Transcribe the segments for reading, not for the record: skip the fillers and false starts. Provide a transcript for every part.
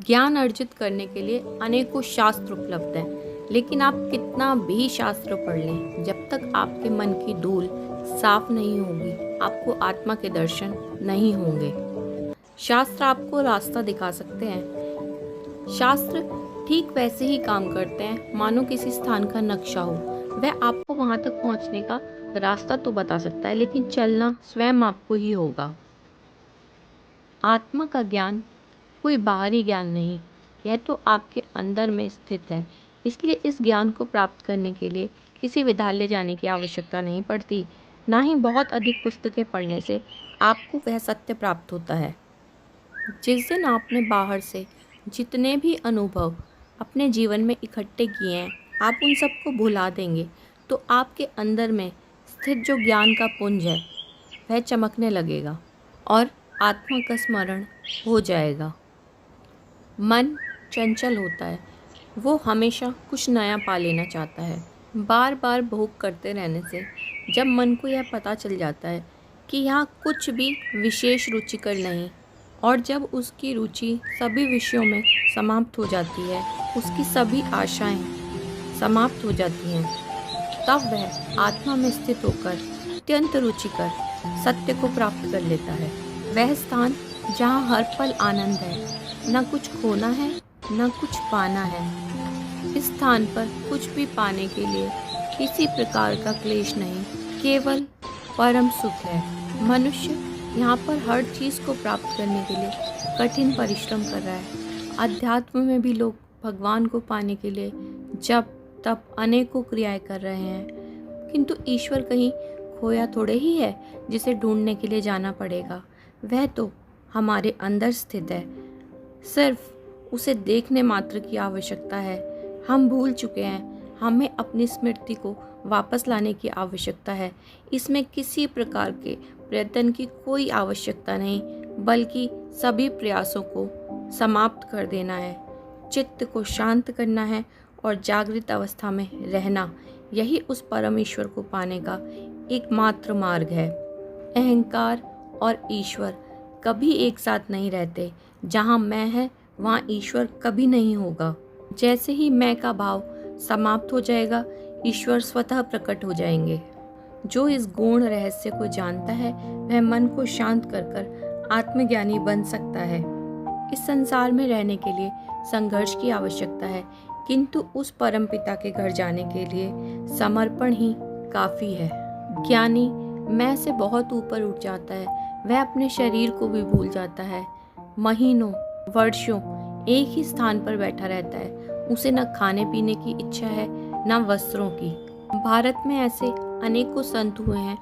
ज्ञान अर्जित करने के लिए अनेकों शास्त्र उपलब्ध हैं, लेकिन आप कितना भी शास्त्र पढ़ लें, जब तक आपके मन की धूल साफ नहीं होगी, आपको आत्मा के दर्शन नहीं होंगे। शास्त्र आपको रास्ता दिखा सकते हैं। शास्त्र ठीक वैसे ही काम करते हैं मानो किसी स्थान का नक्शा हो। वह आपको वहां तक पहुंचने का रास्ता तो बता सकता है, लेकिन चलना स्वयं आपको ही होगा। आत्मा का ज्ञान कोई बाहरी ज्ञान नहीं, यह तो आपके अंदर में स्थित है। इसलिए इस ज्ञान को प्राप्त करने के लिए किसी विद्यालय जाने की आवश्यकता नहीं पड़ती, ना ही बहुत अधिक पुस्तकें पढ़ने से आपको वह सत्य प्राप्त होता है। जिस दिन आपने बाहर से जितने भी अनुभव अपने जीवन में इकट्ठे किए हैं, आप उन सबको भुला देंगे, तो आपके अंदर में स्थित जो ज्ञान का पुंज है वह चमकने लगेगा और आत्मा का स्मरण हो जाएगा। मन चंचल होता है, वो हमेशा कुछ नया पा लेना चाहता है। बार बार भोग करते रहने से जब मन को यह पता चल जाता है कि यहाँ कुछ भी विशेष रुचिकर नहीं, और जब उसकी रुचि सभी विषयों में समाप्त हो जाती है, उसकी सभी आशाएं समाप्त हो जाती हैं, तब वह आत्मा में स्थित होकर अत्यंत रुचिकर सत्य को प्राप्त कर लेता है। वह स्थान जहाँ हर पल आनंद है, न कुछ खोना है न कुछ पाना है। इस स्थान पर कुछ भी पाने के लिए किसी प्रकार का क्लेश नहीं, केवल परम सुख है। मनुष्य यहाँ पर हर चीज़ को प्राप्त करने के लिए कठिन परिश्रम कर रहा है। अध्यात्म में भी लोग भगवान को पाने के लिए जब तब अनेकों क्रियाएं कर रहे हैं, किंतु ईश्वर कहीं खोया थोड़े ही है जिसे ढूंढने के लिए जाना पड़ेगा। वह तो हमारे अंदर स्थित है, सिर्फ उसे देखने मात्र की आवश्यकता है। हम भूल चुके हैं, हमें अपनी स्मृति को वापस लाने की आवश्यकता है। इसमें किसी प्रकार के प्रयत्न की कोई आवश्यकता नहीं, बल्कि सभी प्रयासों को समाप्त कर देना है। चित्त को शांत करना है और जागृत अवस्था में रहना, यही उस परम ईश्वर को पाने का एकमात्र मार्ग है। अहंकार और ईश्वर कभी एक साथ नहीं रहते। जहाँ मैं है वहाँ ईश्वर कभी नहीं होगा। जैसे ही मैं का भाव समाप्त हो जाएगा, ईश्वर स्वतः प्रकट हो जाएंगे। जो इस गूढ़ रहस्य को जानता है वह मन को शांत कर कर आत्मज्ञानी बन सकता है। इस संसार में रहने के लिए संघर्ष की आवश्यकता है, किंतु उस परम पिता के घर जाने के लिए समर्पण ही काफी है। ज्ञानी मैं से बहुत ऊपर उठ जाता है, वह अपने शरीर को भी भूल जाता है। महीनों वर्षों एक ही स्थान पर बैठा रहता है, उसे न खाने पीने की इच्छा है न वस्त्रों की। भारत में ऐसे अनेकों संत हुए हैं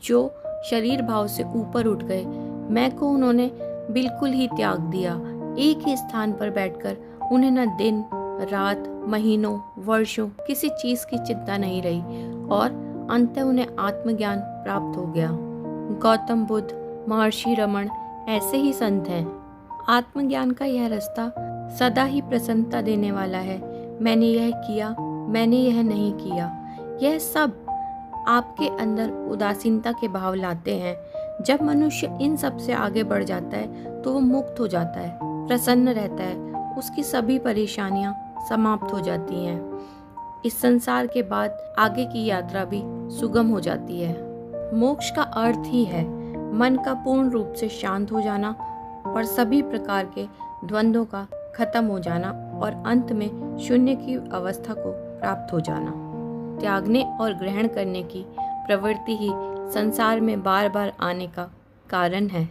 जो शरीर भाव से ऊपर उठ गए। मैं को उन्होंने बिल्कुल ही त्याग दिया। एक ही स्थान पर बैठकर उन्हें न दिन रात महीनों वर्षों किसी चीज की चिंता नहीं रही, और अंततः उन्हें आत्मज्ञान प्राप्त हो गया। गौतम बुद्ध, महर्षि रमण ऐसे ही संत हैं। आत्मज्ञान का यह रास्ता सदा ही प्रसन्नता देने वाला है। मैंने यह किया, मैंने यह नहीं किया, यह सब आपके अंदर उदासीनता के भाव लाते हैं। जब मनुष्य इन सब से आगे बढ़ जाता है तो वो मुक्त हो जाता है, प्रसन्न रहता है, उसकी सभी परेशानियां समाप्त हो जाती हैं। इस संसार के बाद आगे की यात्रा भी सुगम हो जाती है। मोक्ष का अर्थ ही है मन का पूर्ण रूप से शांत हो जाना और सभी प्रकार के द्वंद्वों का खत्म हो जाना, और अंत में शून्य की अवस्था को प्राप्त हो जाना। त्यागने और ग्रहण करने की प्रवृत्ति ही संसार में बार बार आने का कारण है।